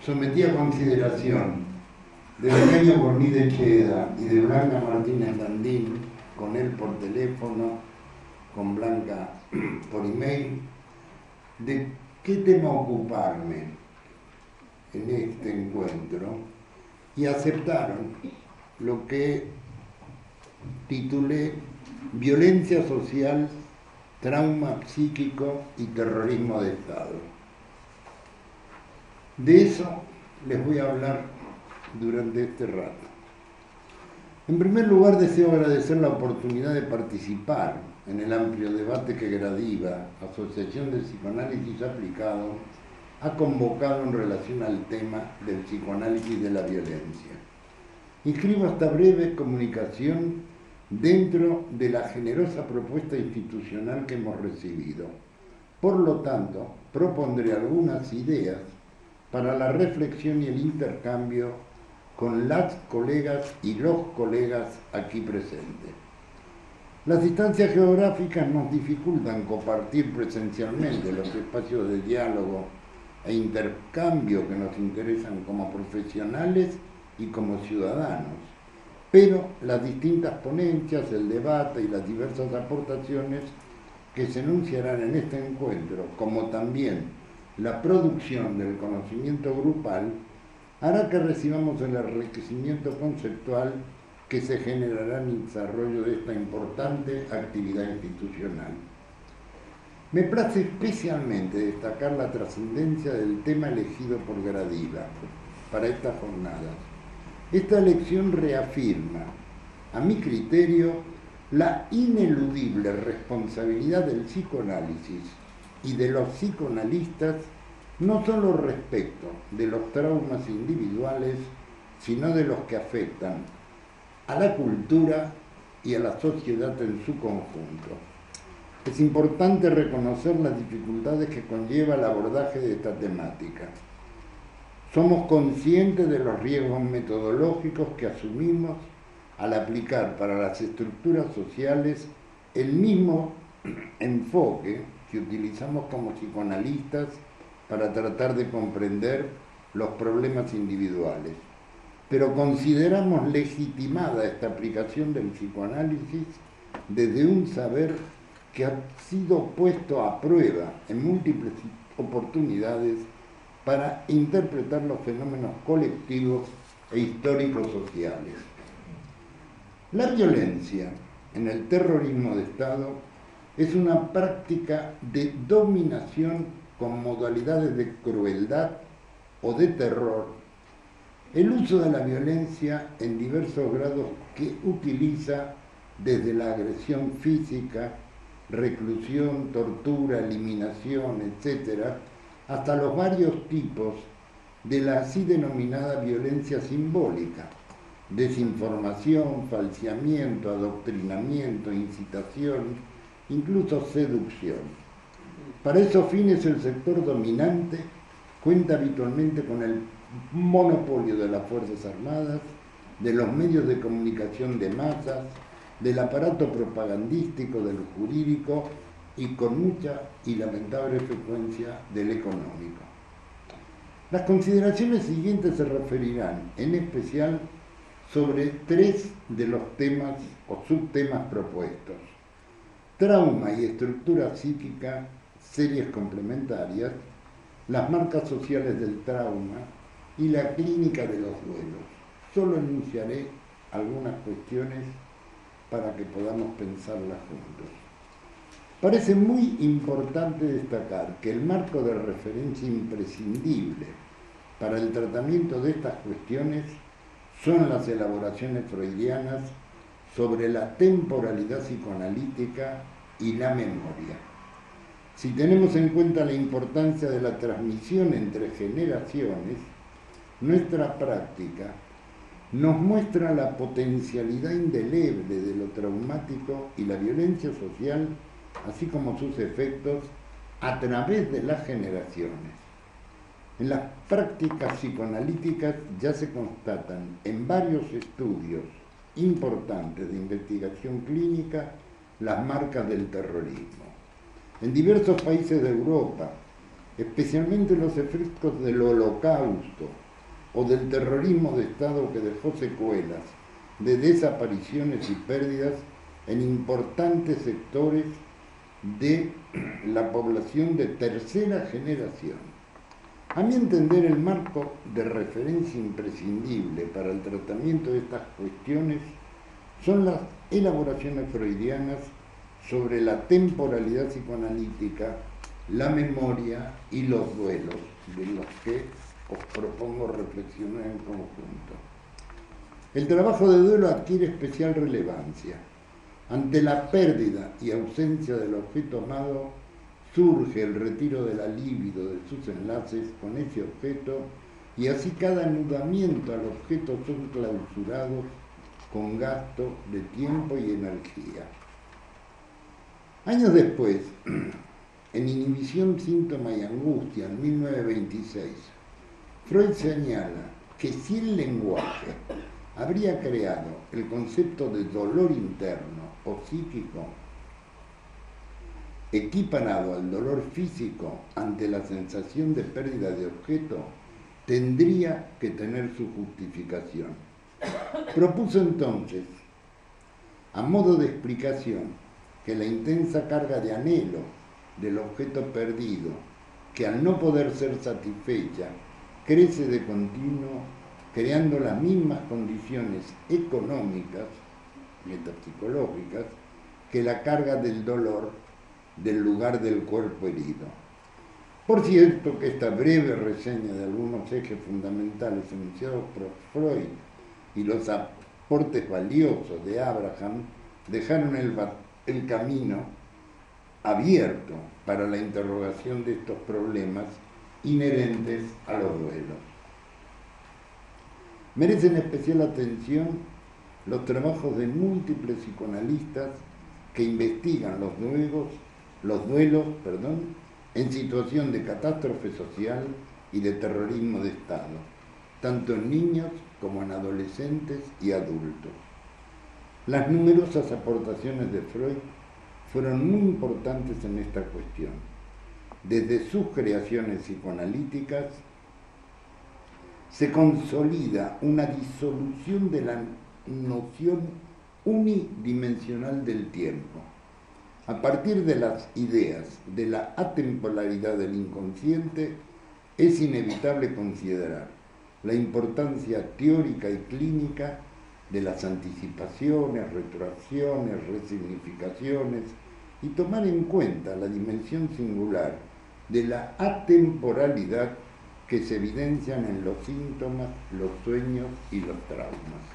Sometí a consideración de Eugenio Borní de Cheda y de Blanca Martínez Landín, con él por teléfono, con Blanca por email, de qué tema ocuparme en este encuentro, y aceptaron lo que titulé Violencia social, trauma psíquico y terrorismo de Estado. De eso les voy a hablar durante este rato. En primer lugar, deseo agradecer la oportunidad de participar en el amplio debate que Gradiva, Asociación de Psicoanálisis Aplicado, ha convocado en relación al tema del psicoanálisis de la violencia. Inscribo esta breve comunicación dentro de la generosa propuesta institucional que hemos recibido. Por lo tanto, propondré algunas ideas para la reflexión y el intercambio con las colegas y los colegas aquí presentes. Las distancias geográficas nos dificultan compartir presencialmente los espacios de diálogo e intercambio que nos interesan como profesionales y como ciudadanos, pero las distintas ponencias, el debate y las diversas aportaciones que se enunciarán en este encuentro, como también la producción del conocimiento grupal, hará que recibamos el enriquecimiento conceptual que se generará en el desarrollo de esta importante actividad institucional. Me place especialmente destacar la trascendencia del tema elegido por Gradiva para esta jornada. Esta elección reafirma, a mi criterio, la ineludible responsabilidad del psicoanálisis y de los psicoanalistas, no solo respecto de los traumas individuales, sino de los que afectan a la cultura y a la sociedad en su conjunto. Es importante reconocer las dificultades que conlleva el abordaje de esta temática. Somos conscientes de los riesgos metodológicos que asumimos al aplicar para las estructuras sociales el mismo enfoque que utilizamos como psicoanalistas para tratar de comprender los problemas individuales. Pero consideramos legitimada esta aplicación del psicoanálisis desde un saber que ha sido puesto a prueba en múltiples oportunidades para interpretar los fenómenos colectivos e históricos sociales. La violencia en el terrorismo de Estado es una práctica de dominación con modalidades de crueldad o de terror. El uso de la violencia en diversos grados que utiliza desde la agresión física, reclusión, tortura, eliminación, etc., hasta los varios tipos de la así denominada violencia simbólica: desinformación, falseamiento, adoctrinamiento, incitación, incluso seducción. Para esos fines el sector dominante cuenta habitualmente con el monopolio de las Fuerzas Armadas, de los medios de comunicación de masas, del aparato propagandístico, del jurídico y con mucha y lamentable frecuencia del económico. Las consideraciones siguientes se referirán en especial sobre tres de los temas o subtemas propuestos: trauma y estructura psíquica, series complementarias, las marcas sociales del trauma y la clínica de los duelos. Solo enunciaré algunas cuestiones para que podamos pensarlas juntos. Parece muy importante destacar que el marco de referencia imprescindible para el tratamiento de estas cuestiones son las elaboraciones freudianas sobre la temporalidad psicoanalítica y la memoria. Si tenemos en cuenta la importancia de la transmisión entre generaciones, nuestra práctica nos muestra la potencialidad indeleble de lo traumático y la violencia social, así como sus efectos a través de las generaciones. En las prácticas psicoanalíticas ya se constatan en varios estudios importantes de investigación clínica las marcas del terrorismo. En diversos países de Europa, especialmente los efectos del Holocausto o del terrorismo de Estado que dejó secuelas de desapariciones y pérdidas en importantes sectores de la población de tercera generación. A mi entender, el marco de referencia imprescindible para el tratamiento de estas cuestiones son las elaboraciones freudianas sobre la temporalidad psicoanalítica, la memoria y los duelos, de los que os propongo reflexionar en conjunto. El trabajo de duelo adquiere especial relevancia. Ante la pérdida y ausencia del objeto amado, surge el retiro de la libido de sus enlaces con ese objeto y así cada anudamiento al objeto son clausurados con gasto de tiempo y energía. Años después, en Inhibición, Síntoma y Angustia, en 1926, Freud señala que si el lenguaje habría creado el concepto de dolor interno o psíquico, equiparado al dolor físico ante la sensación de pérdida de objeto, tendría que tener su justificación. Propuso entonces, a modo de explicación, que la intensa carga de anhelo del objeto perdido, que al no poder ser satisfecha, crece de continuo, creando las mismas condiciones económicas, metapsicológicas, que la carga del dolor del lugar del cuerpo herido. Por cierto que esta breve reseña de algunos ejes fundamentales enunciados por Freud y los aportes valiosos de Abraham dejaron el camino abierto para la interrogación de estos problemas inherentes a los duelos. Merecen especial atención los trabajos de múltiples psicoanalistas que investigan los duelos, en situación de catástrofe social y de terrorismo de Estado, tanto en niños como en adolescentes y adultos. Las numerosas aportaciones de Freud fueron muy importantes en esta cuestión. Desde sus creaciones psicoanalíticas se consolida una disolución de la noción unidimensional del tiempo. A partir de las ideas de la atemporalidad del inconsciente, es inevitable considerar la importancia teórica y clínica de las anticipaciones, retroacciones, resignificaciones y tomar en cuenta la dimensión singular de la atemporalidad que se evidencian en los síntomas, los sueños y los traumas.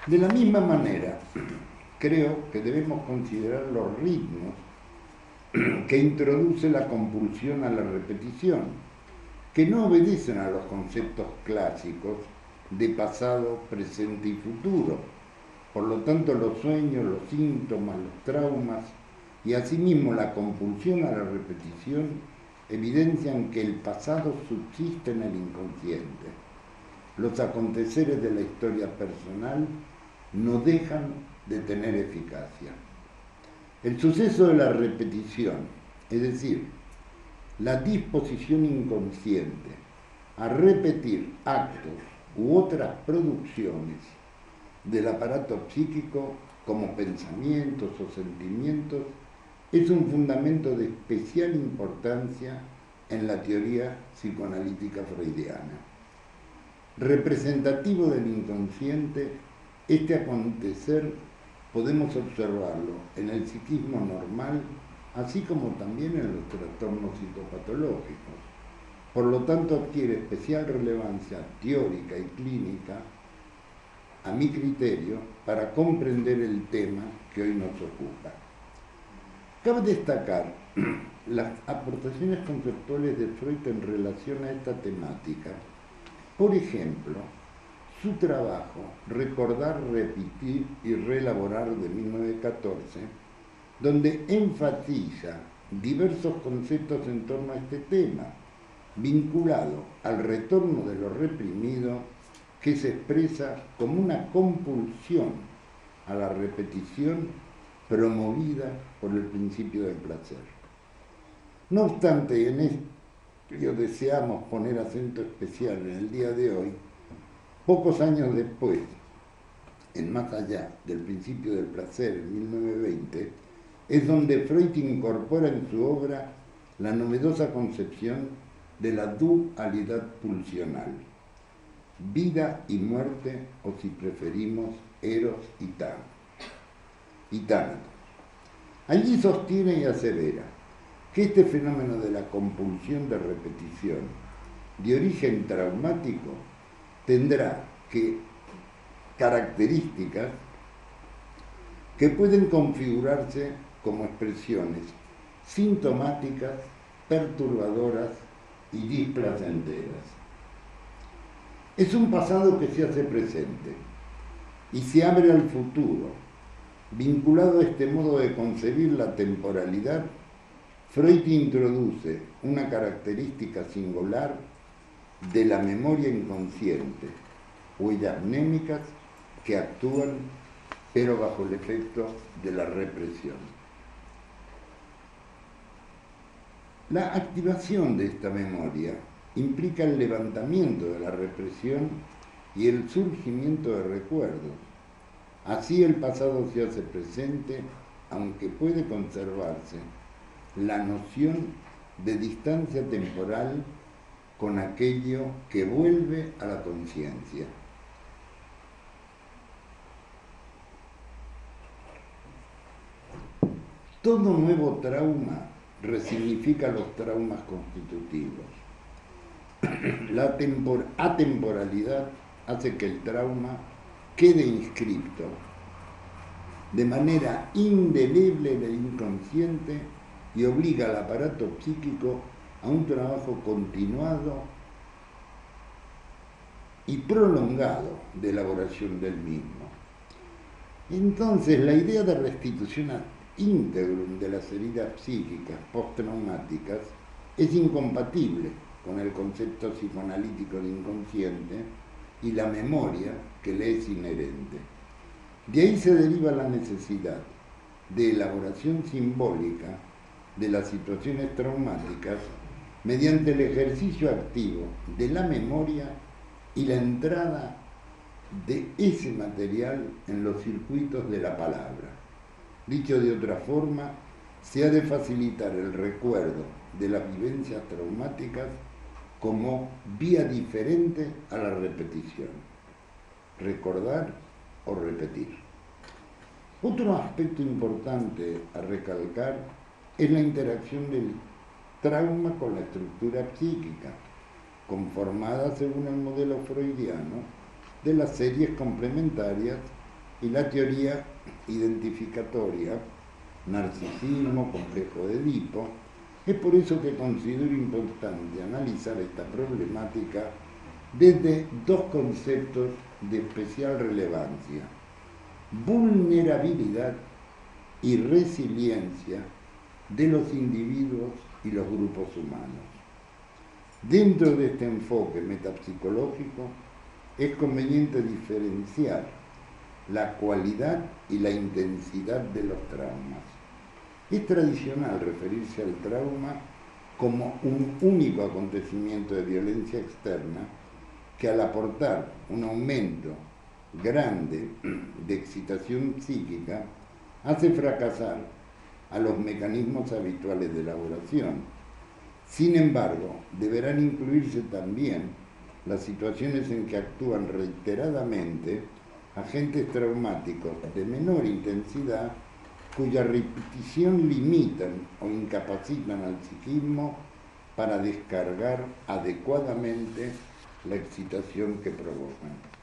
De la misma manera, creo que debemos considerar los ritmos que introduce la compulsión a la repetición, que no obedecen a los conceptos clásicos de pasado, presente y futuro. Por lo tanto, los sueños, los síntomas, los traumas y asimismo la compulsión a la repetición evidencian que el pasado subsiste en el inconsciente. Los aconteceres de la historia personal no dejan de tener eficacia. El suceso de la repetición, es decir, la disposición inconsciente a repetir actos u otras producciones del aparato psíquico como pensamientos o sentimientos, es un fundamento de especial importancia en la teoría psicoanalítica freudiana. Representativo del inconsciente, este acontecer podemos observarlo en el psiquismo normal, así como también en los trastornos psicopatológicos. Por lo tanto, adquiere especial relevancia teórica y clínica, a mi criterio, para comprender el tema que hoy nos ocupa. Cabe destacar las aportaciones conceptuales de Freud en relación a esta temática. Por ejemplo, su trabajo Recordar, Repetir y Reelaborar de 1914, donde enfatiza diversos conceptos en torno a este tema, vinculado al retorno de lo reprimido, que se expresa como una compulsión a la repetición promovida por el principio del placer. No obstante, en deseamos poner acento especial en el día de hoy, pocos años después, en Más allá del principio del placer, en 1920, es donde Freud incorpora en su obra la novedosa concepción de la dualidad pulsional, vida y muerte, o si preferimos, eros y tánatos. Allí sostiene y asevera que este fenómeno de la compulsión de repetición de origen traumático tendrá características que pueden configurarse como expresiones sintomáticas, perturbadoras y displacenteras. Es un pasado que se hace presente y se abre al futuro. Vinculado a este modo de concebir la temporalidad, Freud introduce una característica singular de la memoria inconsciente, huellas mnémicas que actúan pero bajo el efecto de la represión. La activación de esta memoria implica el levantamiento de la represión y el surgimiento de recuerdos. Así el pasado se hace presente, aunque puede conservarse la noción de distancia temporal con aquello que vuelve a la conciencia. Todo nuevo trauma resignifica los traumas constitutivos. La atemporalidad hace que el trauma quede inscripto de manera indeleble en el inconsciente y obliga al aparato psíquico a un trabajo continuado y prolongado de elaboración del mismo. Entonces, la idea de restitución íntegrum de las heridas psíquicas postraumáticas es incompatible con el concepto psicoanalítico de inconsciente y la memoria que le es inherente. De ahí se deriva la necesidad de elaboración simbólica de las situaciones traumáticas mediante el ejercicio activo de la memoria y la entrada de ese material en los circuitos de la palabra. Dicho de otra forma, se ha de facilitar el recuerdo de las vivencias traumáticas como vía diferente a la repetición. Recordar o repetir. Otro aspecto importante a recalcar es la interacción del trauma con la estructura psíquica, conformada según el modelo freudiano de las series complementarias y la teoría identificatoria, narcisismo, complejo de Edipo. Es por eso que considero importante analizar esta problemática desde dos conceptos de especial relevancia: vulnerabilidad y resiliencia de los individuos y los grupos humanos. Dentro de este enfoque metapsicológico es conveniente diferenciar la cualidad y la intensidad de los traumas. Es tradicional referirse al trauma como un único acontecimiento de violencia externa que, al aportar un aumento grande de excitación psíquica, hace fracasar a los mecanismos habituales de elaboración. Sin embargo, deberán incluirse también las situaciones en que actúan reiteradamente agentes traumáticos de menor intensidad cuya repetición limitan o incapacitan al psiquismo para descargar adecuadamente la excitación que provocan.